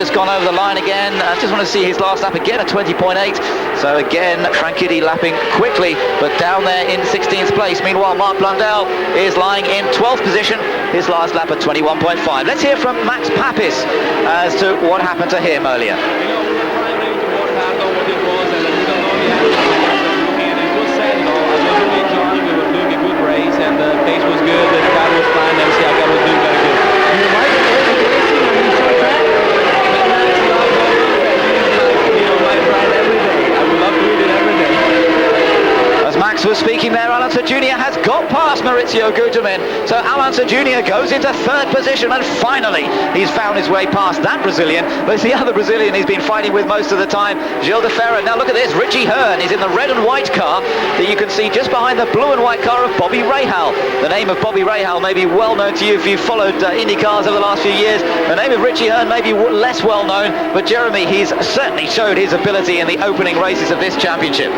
just gone over the line again. I just want to see his last lap again, a 20.8. So again, Franchitti lapping quickly, but down there in 16th place. Meanwhile, Mark Blundell is lying in 12th position, his last lap at 21.5. Let's hear from Max Papis as to what happened to him earlier. And the pace was good, the car was fine, and the car was doing very good. You might have racing on this short track, but that's not my pride every day. I would love to do it every day. As Max was speaking there, Alonso Jr. has got past Maurizio Gugelmin. So Alonso Jr. goes into third position, and finally he's found his way past that Brazilian. But it's the other Brazilian he's been fighting with most of the time, Gil de Ferran. Now look at this, Richie Hearn is in the red and white car that you can see just behind the blue and white car of Bobby Rahal. The name of Bobby Rahal may be well known to you if you've followed Indy cars over the last few years. The name of Richie Hearn may be less well known, but Jeremy, he's certainly showed his ability in the opening races of this championship.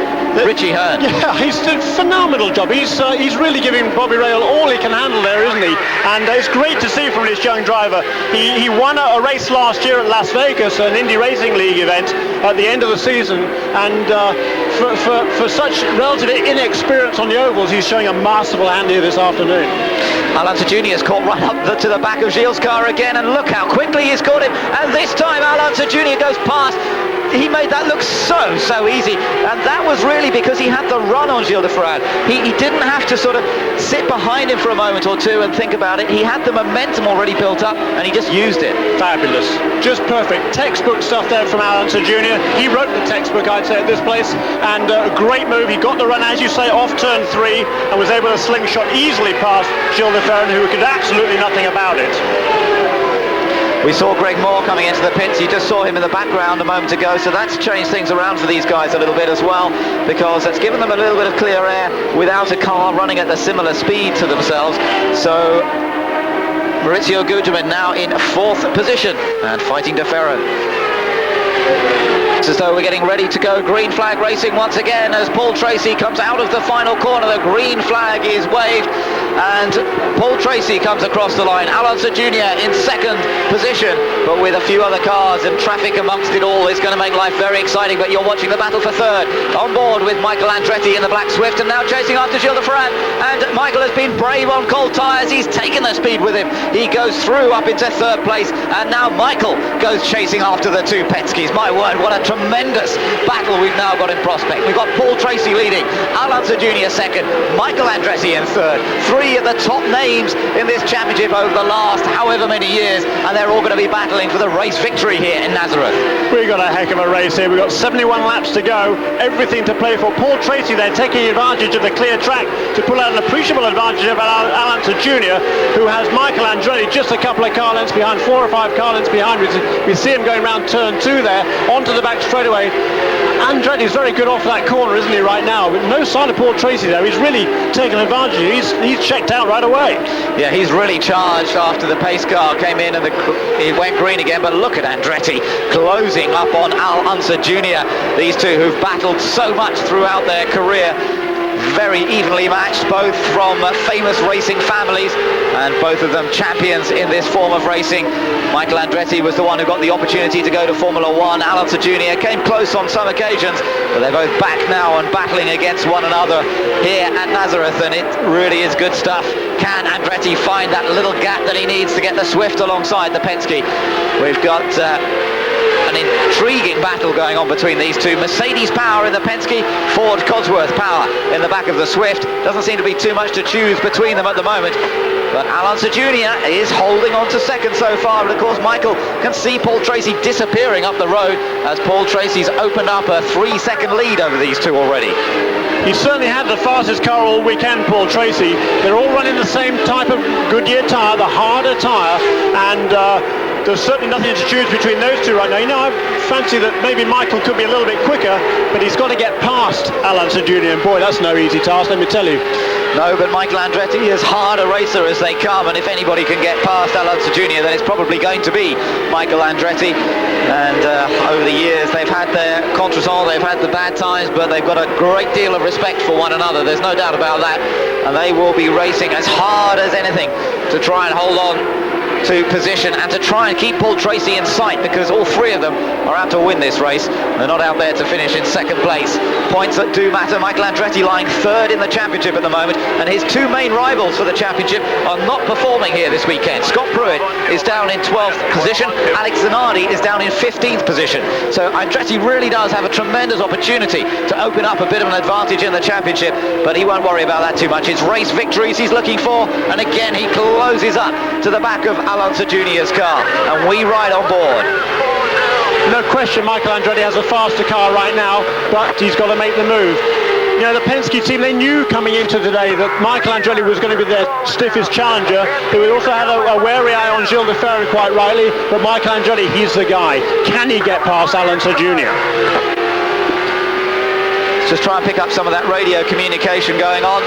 Richie Hearn. Yeah, he's done a phenomenal job. He's really giving Bobby Rahal all he can handle there, isn't he? And it's great to see from this young driver. He won a race last year at Las Vegas, an Indy Racing League event at the end of the season, and for such relative inexperience on the ovals, he's showing a masterful hand here this afternoon. Alonso Jr. has caught right up to the back of Gilles' car again, and look how quickly he's caught him, and this time Alonso Jr. goes past. He made that look so easy, and that was really because he had the run on Gil de Ferran. He didn't have to sort of sit behind him for a moment or two and think about it. He had the momentum already built up, and he just used it. Fabulous, just perfect, textbook stuff there from Alonso Jr. He wrote the textbook, I'd say, at this place, and a great move. He got the run, as you say, off turn 3, and was able to slingshot easily past Gil de Ferran, who could absolutely nothing about it. We saw Greg Moore coming into the pits. You just saw him in the background a moment ago, so that's changed things around for these guys a little bit as well, because it's given them a little bit of clear air without a car running at a similar speed to themselves. So Maurizio Gugelmin now in 4th position and fighting de Ferran. It's as though we're getting ready to go green flag racing once again as Paul Tracy comes out of the final corner. The green flag is waved and Paul Tracy comes across the line. Alonso Jr. in 2nd position, but with a few other cars and traffic amongst it all, it's going to make life very exciting. But you're watching the battle for 3rd. On board with Michael Andretti in the black Swift, and now chasing after Gil de Ferran. And Michael has been brave on cold tyres. He's taken the speed with him. He goes through up into 3rd place, and now Michael goes chasing after the 2 Penskes. My word, what a tremendous battle we've now got in prospect. We've got Paul Tracy leading, Alonso Jr. 2nd, Michael Andretti in 3rd. 3 of the top names in this championship over the last however many years, and they're all going to be battling for the race victory here in Nazareth. We've got a heck of a race here. We've got 71 laps to go, everything to play for. Paul Tracy there taking advantage of the clear track to pull out an appreciable advantage of Alonso Jr., who has Michael Andretti just a couple of car lengths behind, 4 or 5 car lengths behind. We see him going round turn 2 there, onto the back straightaway. Andretti's very good off that corner, isn't he, right now? But no sign of Paul Tracy there. He's really taken advantage. He's checked out right away. Yeah, he's really charged after the pace car came in and he went green again. But look at Andretti closing up on Alonso Jr. These two who've battled so much throughout their career. Very evenly matched, both from famous racing families, and both of them champions in this form of racing. Michael Andretti was the one who got the opportunity to go to Formula 1. Alonso Jr. came close on some occasions, but they're both back now and battling against one another here at Nazareth, and it really is good stuff. Can Andretti find that little gap that he needs to get the Swift alongside the Penske? We've got an intriguing battle going on between these two. Mercedes power in the Penske, Ford Cosworth power in the back of the Swift. Doesn't seem to be too much to choose between them at the moment, but Alonso Jr. is holding on to 2nd so far. But of course Michael can see Paul Tracy disappearing up the road as Paul Tracy's opened up a 3-second lead over these two already. He certainly had the fastest car all weekend, Paul Tracy. They're all running the same type of Goodyear tyre, the harder tyre, and there's certainly nothing to choose between those two right now. You know, I fancy that maybe Michael could be a little bit quicker, but he's got to get past Alonso Jr. And boy, that's no easy task, let me tell you. No, but Michael Andretti is hard a racer as they come, and if anybody can get past Alonso Jr., then it's probably going to be Michael Andretti. And over the years, they've had their contretemps, they've had the bad times, but they've got a great deal of respect for one another. There's no doubt about that. And they will be racing as hard as anything to try and hold on to position and to try and keep Paul Tracy in sight, because all three of them are out to win this race. They're not out there to finish in second place. Points that do matter. Michael Andretti lying third in the championship at the moment, and his two main rivals for the championship are not performing here this weekend. Scott Pruitt is down in 12th position. Alex Zanardi is down in 15th position. So Andretti really does have a tremendous opportunity to open up a bit of an advantage in the championship, but he won't worry about that too much. It's race victories he's looking for, and again he closes up to the back of Alonso Jr.'s car, and we ride on board. No question Michael Andretti has a faster car right now, but he's got to make the move. You know, the Penske team, they knew coming into today that Michael Andretti was going to be their stiffest challenger. They also had a wary eye on Gilles de Ferry, quite rightly, but Michael Andretti, he's the guy. Can he get past Alonso Jr.? Let's just try and pick up some of that radio communication going on.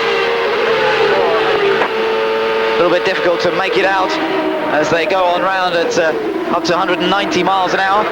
A little bit difficult to make it out as they go on round at up to 190 miles an hour.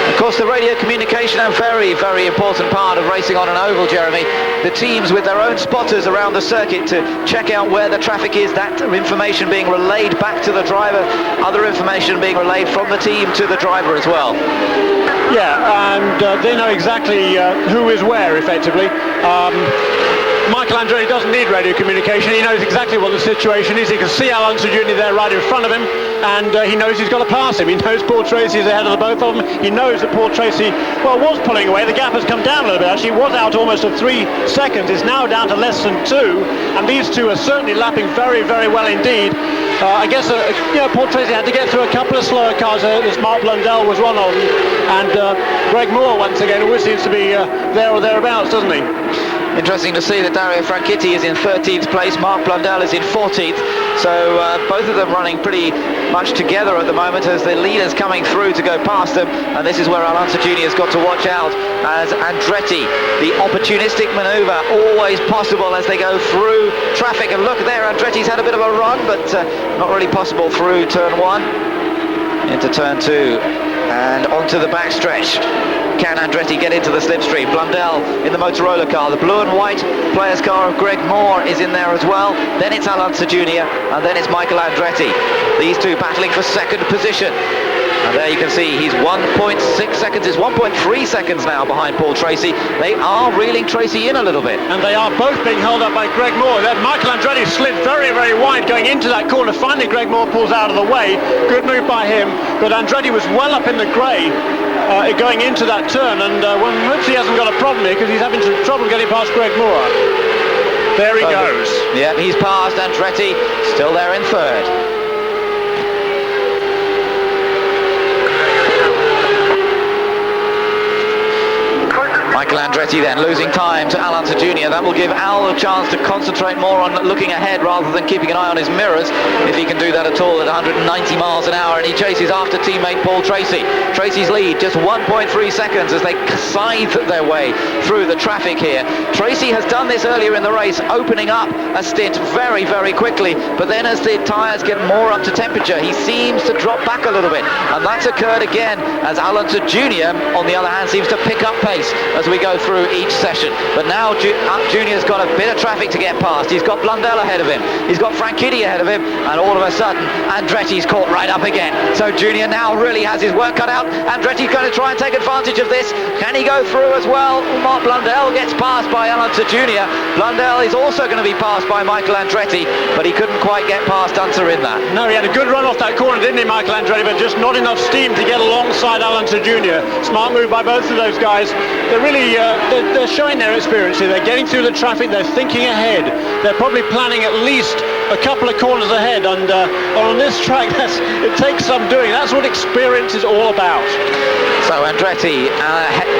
Of course, the radio communication, a very, very important part of racing on an oval, Jeremy. The teams with their own spotters around the circuit to check out where the traffic is, that information being relayed back to the driver, other information being relayed from the team to the driver as well. Yeah, and they know exactly who is where, effectively. Michael Andretti doesn't need radio communication. He knows exactly what the situation is. He can see Alonso Jr. there right in front of him, and he knows he's got to pass him. He knows Paul Tracy is ahead of the both of them. He knows that Paul Tracy, well, was pulling away. The gap has come down a little bit. Actually, was out almost of 3 seconds. It's now down to less than 2, and these two are certainly lapping very, very well indeed. I guess Paul Tracy had to get through a couple of slower cars. This Mark Blundell was one of them, and Greg Moore once again always seems to be there or thereabouts, doesn't he? Interesting to see that Dario Franchitti is in 13th place, Mark Blundell is in 14th, so both of them running pretty much together at the moment as the leaders coming through to go past them, and this is where Alonso Jr. has got to watch out as Andretti, the opportunistic manoeuvre always possible as they go through traffic, and look there, Andretti's had a bit of a run, but not really possible through turn 1 into turn 2 and onto the backstretch. Can Andretti get into the slipstream? Blundell in the Motorola car. The blue and white player's car of Greg Moore is in there as well. Then it's Alonso Jr. and then it's Michael Andretti. These two battling for second position. And there you can see he's 1.6 seconds, it's 1.3 seconds now behind Paul Tracy. They are reeling Tracy in a little bit. And they are both being held up by Greg Moore. Then Michael Andretti slid very, very wide going into that corner. Finally Greg Moore pulls out of the way. Good move by him. But Andretti was well up in the grey going into that turn. And hopefully he hasn't got a problem here because he's having some trouble getting past Greg Moore. There he goes. Yeah, he's passed Andretti, still there in third. Michael Andretti then losing time to Alonso Jr. That will give Al a chance to concentrate more on looking ahead rather than keeping an eye on his mirrors, if he can do that at all at 190 miles an hour, and he chases after teammate Paul Tracy. Tracy's lead just 1.3 seconds as they scythe their way through the traffic here. Tracy has done this earlier in the race, opening up a stint very, very quickly, but then as the tyres get more up to temperature, he seems to drop back a little bit, and that's occurred again as Alonso Jr. on the other hand seems to pick up pace as we go through each session. But now Junior's got a bit of traffic to get past. He's got Blundell ahead of him, he's got Franchitti ahead of him, and all of a sudden Andretti's caught right up again. So Junior now really has his work cut out. Andretti's going to try and take advantage of this. Can he go through as well? Mark Blundell gets passed by Alonso Jr. Blundell is also going to be passed by Michael Andretti, but he couldn't quite get past Unser in that. No, he had a good run off that corner, didn't he, Michael Andretti, but just not enough steam to get alongside Alonso Jr. Smart move by both of those guys. They're really they're showing their experience here. They're getting through the traffic, they're thinking ahead. They're probably planning at least a couple of corners ahead, and on this track it takes some doing. That's what experience is all about. So Andretti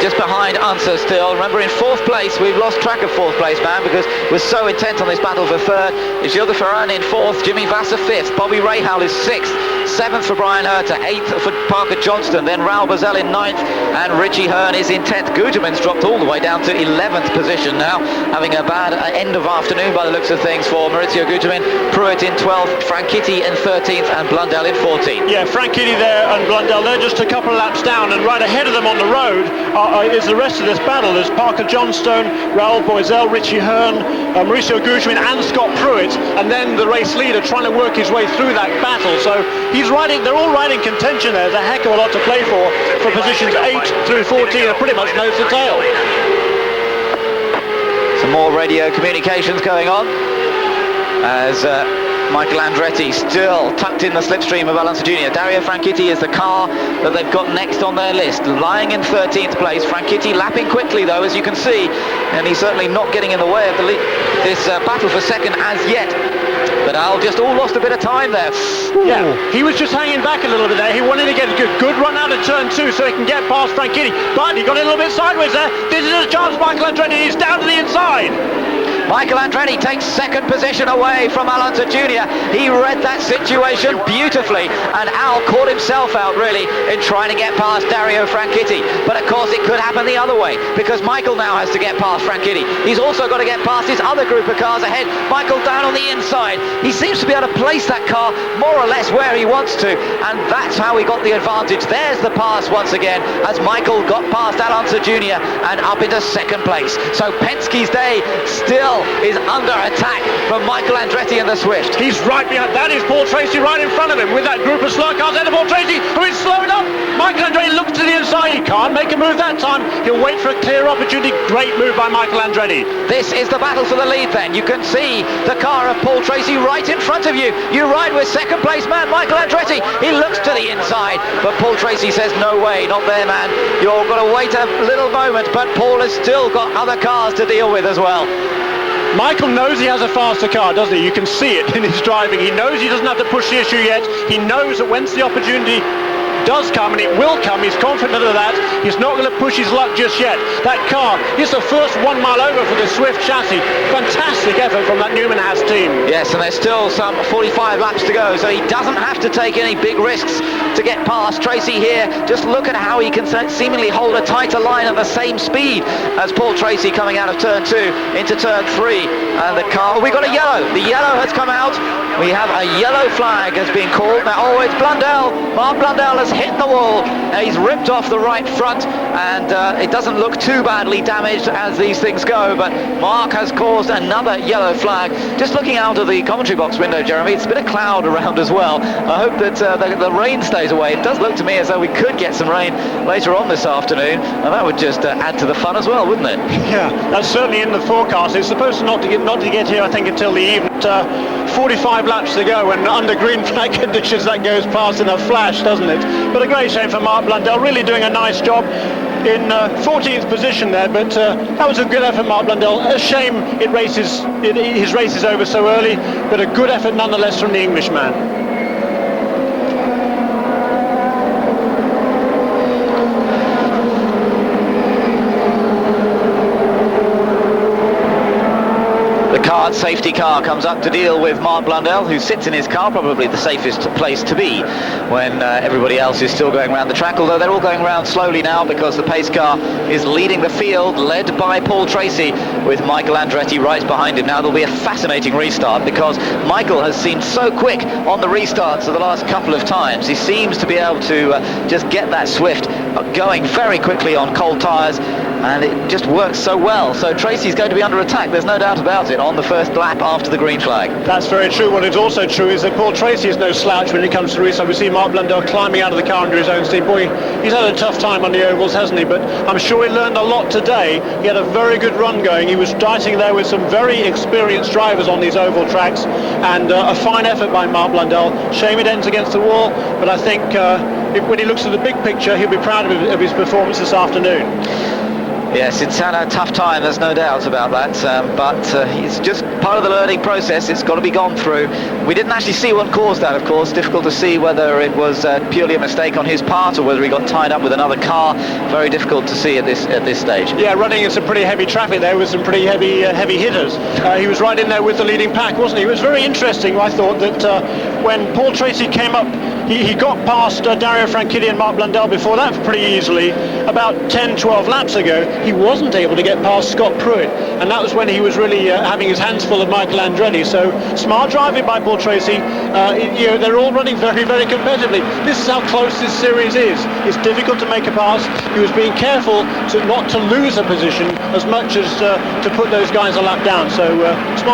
just behind Unser still. Remember, in fourth place, we've lost track of fourth place, man, because we're so intent on this battle for third. It's Gilles de Ferran in fourth, Jimmy Vasser fifth, Bobby Rahal is sixth, seventh for Brian Herter, eighth for Parker Johnston, then Raul Boesel in ninth, and Richie Hearn is in 10th. Guterman's dropped all the way down to 11th position now, having a bad end of afternoon by the looks of things for Maurizio Guterman. Pruitt in 12th, Franchitti in 13th, and Blundell in 14th. Yeah, Franchitti there and Blundell, they're just a couple of laps down, and right ahead of them on the road is the rest of this battle. There's Parker Johnstone, Raoul Boisel, Richie Hearn, Mauricio Gujmin and Scott Pruitt, and then the race leader trying to work his way through that battle. So they're all right in contention there. There's a heck of a lot to play for positions 8 through 14 are pretty much nose to tail. Some more radio communications going on as Michael Andretti still tucked in the slipstream of Alonso Jr. Dario Franchitti is the car that they've got next on their list, lying in 13th place. Franchitti lapping quickly though, as you can see, and he's certainly not getting in the way of this battle for second as yet. But Al just lost a bit of time there. Yeah, he was just hanging back a little bit there. He wanted to get a good run out of turn 2 so he can get past Franchitti, but he got a little bit sideways there. This is a chance for Michael Andretti. He's down to the inside. Michael Andretti takes second position away from Alonso Jr. He read that situation beautifully, and Al caught himself out really in trying to get past Dario Franchitti. But of course it could happen the other way, because Michael now has to get past Franchitti. He's also got to get past his other group of cars ahead. Michael down on the inside. He seems to be able to place that car more or less where he wants to, and that's how he got the advantage. There's the pass once again as Michael got past Alonso Jr. and up into second place. So Penske's day still is under attack from Michael Andretti and the Swift. He's right behind. That is Paul Tracy right in front of him with that group of slow cars. And Paul Tracy, who is slowing up. Michael Andretti looks to the inside. He can't make a move that time. He'll wait for a clear opportunity. Great move by Michael Andretti. This is the battle for the lead then. You can see the car of Paul Tracy right in front of you. You ride with second place man Michael Andretti. He looks to the inside, but Paul Tracy says no way, not there man. You're going to wait a little moment, but Paul has still got other cars to deal with as well. Michael knows he has a faster car, doesn't he? You can see it in his driving. He knows he doesn't have to push the issue yet. He knows that once the opportunity does come, and it will come, he's confident of that. He's not going to push his luck just yet. That car is the first 1 mile over for the Swift chassis. Fantastic effort from that Newman Haas team. Yes, and there's still some 45 laps to go, so he doesn't have to take any big risks to get past Tracy here. Just look at how he can seemingly hold a tighter line at the same speed as Paul Tracy coming out of turn 2 into turn 3. And the car, we got a yellow. The yellow has come out. We have a yellow flag has been called. Now, it's Blundell. Mark Blundell has hit the wall. He's ripped off the right front, and it doesn't look too badly damaged as these things go, but Mark has caused another yellow flag. Just looking out of the commentary box window, Jeremy, it's a bit of cloud around as well. I hope that the rain stays away. It does look to me as though we could get some rain later on this afternoon, and that would just add to the fun as well, wouldn't it? Yeah, that's certainly in the forecast. It's supposed to not to get here, I think, until the evening. 45 laps to go, and under green flag conditions that goes past in a flash, doesn't it? But a great shame for Mark Blundell, really doing a nice job in 14th position there, but that was a good effort, Mark Blundell. A shame his race is over so early, but a good effort nonetheless from the Englishman. Safety car comes up to deal with Mark Blundell, who sits in his car, probably the safest place to be when everybody else is still going around the track, although they're all going around slowly now because the pace car is leading the field, led by Paul Tracy, with Michael Andretti right behind him. Now there'll be a fascinating restart because Michael has seemed so quick on the restarts of the last couple of times. He seems to be able to just get that Swift going very quickly on cold tyres, and it just works so well. So Tracy's going to be under attack, there's no doubt about it, on the first lap after the green flag. That's very true. What is also true is that Paul Tracy is no slouch when it comes to restart. We see Mark Blundell climbing out of the car under his own steam. Boy, he's had a tough time on the ovals, hasn't he? But I'm sure he learned a lot today. He had a very good run going. He was starting there with some very experienced drivers on these oval tracks, and a fine effort by Mark Blundell. Shame it ends against the wall, but I think when he looks at the big picture, he'll be proud of his performance this afternoon. Yes, it's had a tough time, there's no doubt about that, but it's just part of the learning process. It's got to be gone through. We didn't actually see what caused that, of course. Difficult to see whether it was purely a mistake on his part or whether he got tied up with another car. Very difficult to see at this stage. Yeah, running in some pretty heavy traffic there with some pretty heavy hitters. He was right in there with the leading pack, wasn't he? It was very interesting, I thought, that when Paul Tracy came up, he got past Dario Franchitti and Mark Blundell before that pretty easily. About 10-12 laps ago, he wasn't able to get past Scott Pruitt, and that was when he was really having his hands full of Michael Andretti. So smart driving by Paul Tracy. You know, they're all running very, very competitively. This is how close this series is. It's difficult to make a pass. He was being careful not to lose a position as much as to put those guys a lap down. So smart